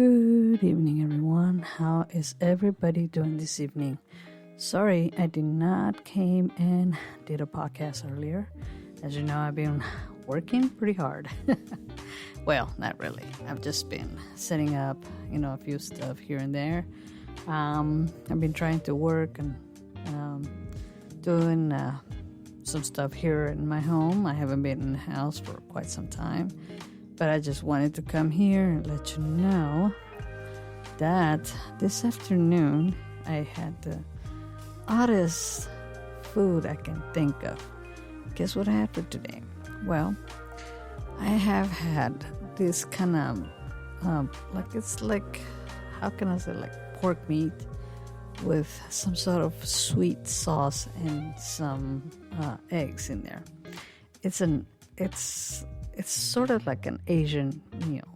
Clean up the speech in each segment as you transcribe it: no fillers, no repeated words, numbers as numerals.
Good evening, everyone. How is everybody doing this evening? Sorry, I did not came and did a podcast earlier. As you know, I've been working pretty hard. Well, not really. I've just been setting up, a few stuff here and there. I've been trying to work and doing some stuff here in my home. I haven't been in the house for quite some time. But I just wanted to come here and let you know that this afternoon I had the oddest food I can think of. Guess what I had for today? Well, I have had this kind of, how can I say, like pork meat with some sort of sweet sauce and some eggs in there. It's sort of like an Asian meal.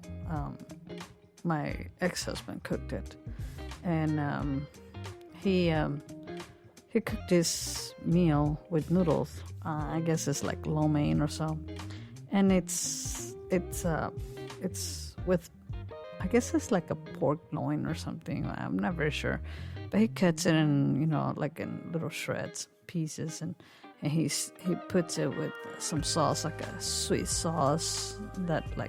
My ex-husband cooked it, and he cooked this meal with noodles. I guess it's like lo mein or so, and it's with, I guess it's like a pork loin or something. I'm not very sure, but he cuts it in like in little shreds, pieces, and he puts it with some sauce, like a sweet sauce that I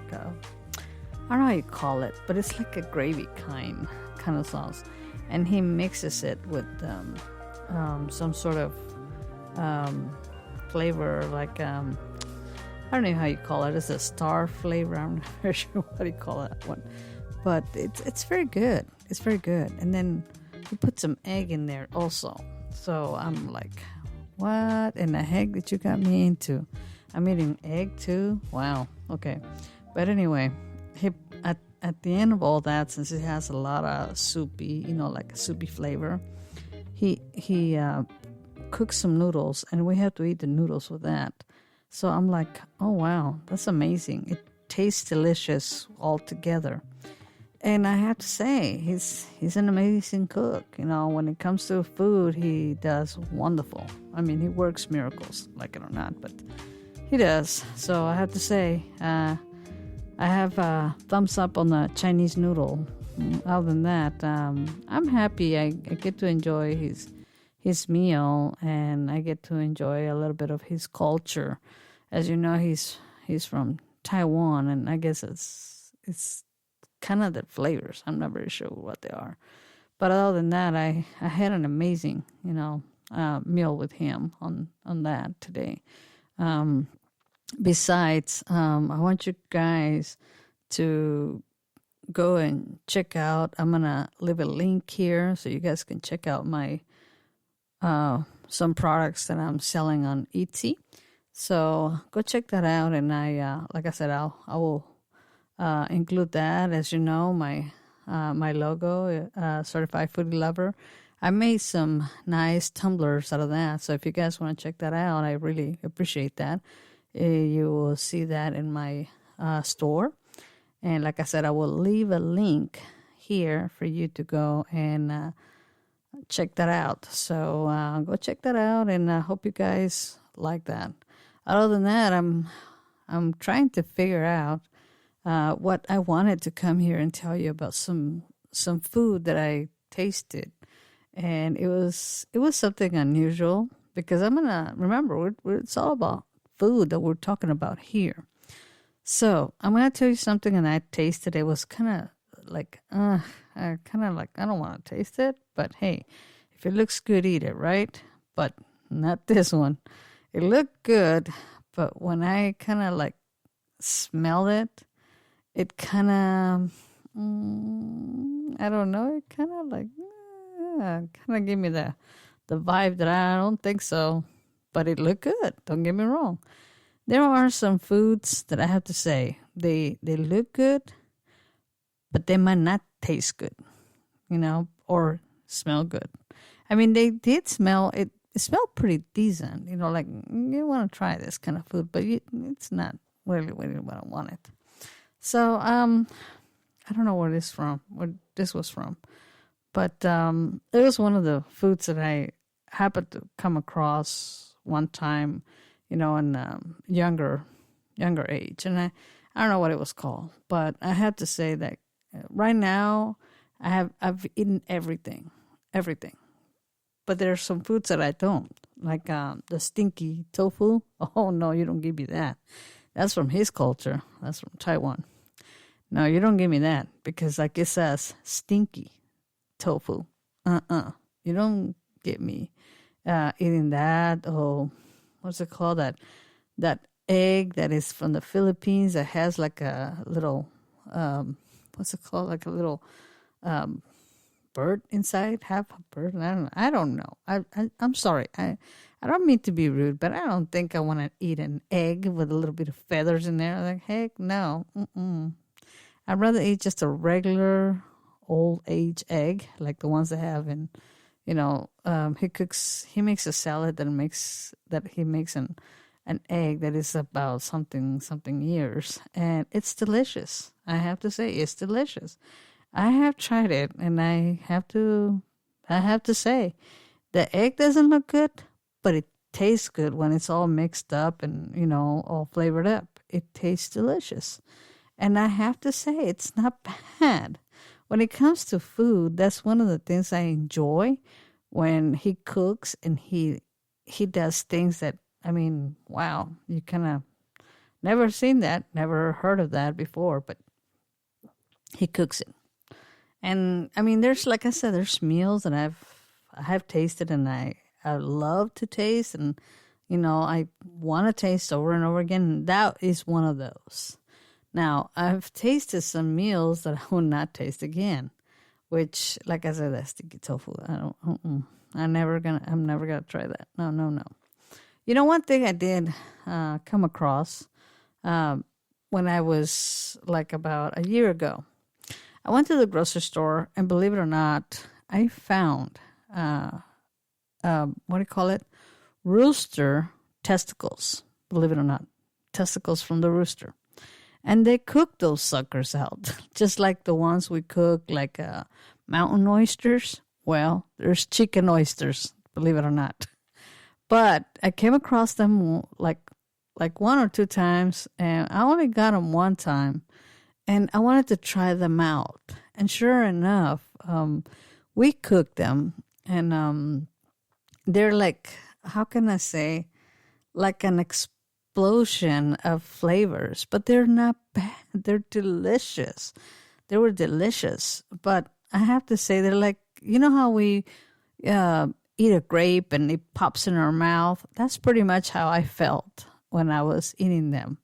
don't know how you call it, but it's like a gravy kind of sauce. And he mixes it with some sort of flavor, I don't know how you call it. It's a star flavor. I'm not very sure what you call that one. But it's very good. It's very good. And then he put some egg in there also. So I'm like, what in the heck did you got me into? I'm eating egg too? Wow. Okay. But anyway, at the end of all that, since it has a lot of soupy, like a soupy flavor, he cooks some noodles, and we have to eat the noodles with that. So I'm like, oh wow, that's amazing. It tastes delicious altogether. And I have to say, he's an amazing cook. When it comes to food, he does wonderful. I mean, he works miracles, like it or not, but he does. So I have to say, I have a thumbs up on the Chinese noodle. Other than that, I'm happy. I get to enjoy his meal, and I get to enjoy a little bit of his culture. As you know, he's from Taiwan, and I guess it's kind of the flavors. I'm not very sure what they are. But other than that, I had an amazing, meal with him on that today. Besides, I want you guys to go and check out. I'm going to leave a link here so you guys can check out my some products that I'm selling on Etsy. So go check that out. And like I said, I will include that. As you know, my logo, Certified Foodie Lover. I made some nice tumblers out of that. So if you guys want to check that out, I really appreciate that. You will see that in my store. And like I said, I will leave a link here for you to go and check that out. So go check that out, and I hope you guys like that. Other than that, I'm trying to figure out what I wanted to come here and tell you about some food that I tasted, and it was something unusual, because I'm gonna remember it's all about food that we're talking about here. So I'm gonna tell you something, and I tasted it. Was kind of like I don't want to taste it, but hey, if it looks good, eat it, right? But not this one. It looked good, but when I kind of smelled it, it kind of, I don't know, it kind of gave me the vibe that I don't think so, but it looked good. Don't get me wrong. There are some foods that I have to say, they look good, but they might not taste good, or smell good. I mean, they did smell, it smelled pretty decent, you want to try this kind of food, but it's not really what I wanted. So, I don't know where this was from, but it was one of the foods that I happened to come across one time, in younger age, and I don't know what it was called, but I have to say that right now, I've eaten everything, everything. But there's some foods that I don't, like the stinky tofu. Oh no, you don't give me that. That's from his culture. That's from Taiwan. No, you don't give me that because, like it says, stinky tofu. You don't get me eating that. Oh, what's it called? That egg that is from the Philippines that has like a little what's it called? Like a little bird inside, half a bird. I don't know. I'm sorry. I don't mean to be rude, but I don't think I want to eat an egg with a little bit of feathers in there. Like, heck no. I'd rather eat just a regular old age egg, like the ones they have in, he makes a salad that he makes an egg that is about something years, and it's delicious. I have to say, it's delicious. I have tried it, and I have to say, the egg doesn't look good, but it tastes good when it's all mixed up and, all flavored up. It tastes delicious. And I have to say, it's not bad. When it comes to food, that's one of the things I enjoy when he cooks and he does things that, wow, you kind of never seen that, never heard of that before, but he cooks it. And there's, like I said, there's meals that I have tasted and I love to taste, and I want to taste over and over again. And that is one of those. Now, I've tasted some meals that I will not taste again, which, like I said, that's sticky tofu. I'm never gonna try that. No. One thing I did come across when I was like about a year ago. I went to the grocery store, and believe it or not, I found, rooster testicles. Believe it or not, testicles from the rooster. And they cook those suckers out, just like the ones we cook, like mountain oysters. Well, there's chicken oysters, believe it or not. But I came across them like one or two times, and I only got them one time. And I wanted to try them out. And sure enough, we cooked them. And they're like, how can I say, like an explosion of flavors. But they're not bad. They're delicious. They were delicious. But I have to say, they're like, how we eat a grape and it pops in our mouth? That's pretty much how I felt when I was eating them.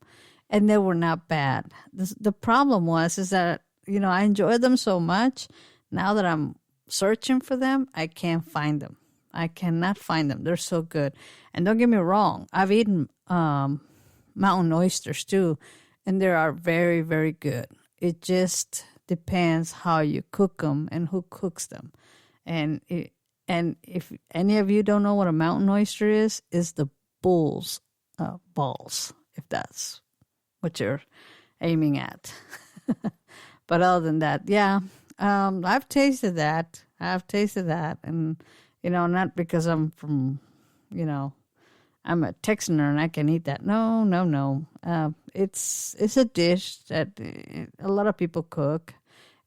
And they were not bad. The problem is that, I enjoyed them so much. Now that I'm searching for them, I can't find them. I cannot find them. They're so good. And don't get me wrong. I've eaten mountain oysters too. And they are very, very good. It just depends how you cook them and who cooks them. And if any of you don't know what a mountain oyster is the bull's balls, if that's what you're aiming at. But other than that, yeah, I've tasted that. And, not because I'm from, I'm a Texaner and I can eat that. No. It's a dish that a lot of people cook.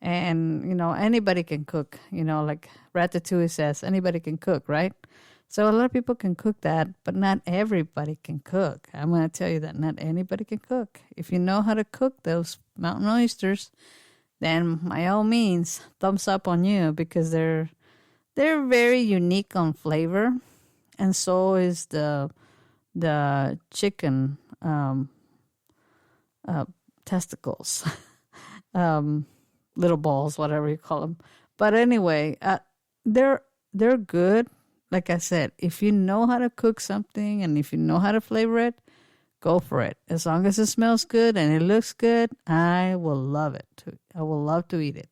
And, anybody can cook, like Ratatouille says, anybody can cook, right? So a lot of people can cook that, but not everybody can cook. I'm going to tell you that not anybody can cook. If you know how to cook those mountain oysters, then by all means, thumbs up on you, because they're very unique on flavor, and so is the chicken testicles, little balls, whatever you call them. But anyway, they're good. Like I said, if you know how to cook something and if you know how to flavor it, go for it. As long as it smells good and it looks good, I will love it. I will love to eat it.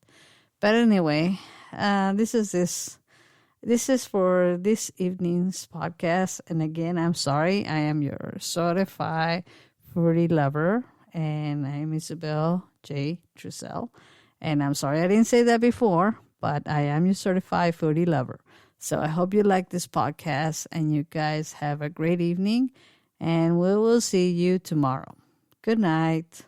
But anyway, this is for this evening's podcast. And again, I'm sorry. I am your certified foodie lover, and I'm Isabel J. Trussell. And I'm sorry I didn't say that before, but I am your certified foodie lover. So I hope you like this podcast, and you guys have a great evening, and we will see you tomorrow. Good night.